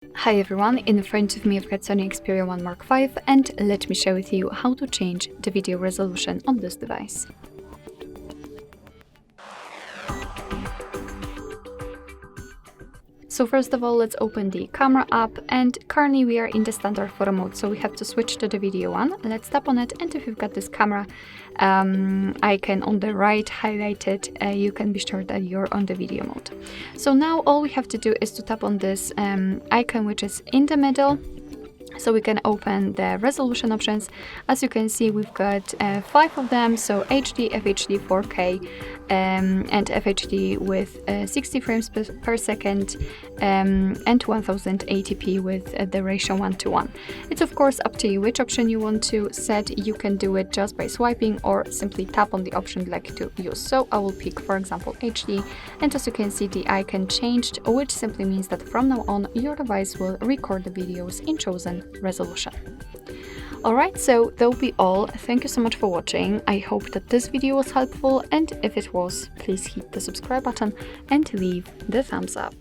Hi everyone, in front of me I've got Sony Xperia 1 Mark V, and let me share with you how to change the video resolution on this device. So first of all, let's open the camera app, and currently we are in the standard photo mode, so we have to switch to the video one. Let's tap on it, and if you've got this camera icon on the right highlighted, you can be sure that you're on the video mode. So now all we have to do is to tap on this icon which is in the middle, so we can open the resolution options. As you can see, we've got 5 of them, so HD, FHD, 4K and FHD with 60 frames per second and 1080p with the ratio 1:1. It's of course up to you which option you want to set. You can do it just by swiping or simply tap on the option you'd like to use. So I will pick, for example, HD, and as you can see, the icon changed, which simply means that from now on your device will record the videos in chosen resolution. Alright, so that'll be all. Thank you so much for watching. I hope that this video was helpful, and if it was, please hit the subscribe button and leave the thumbs up.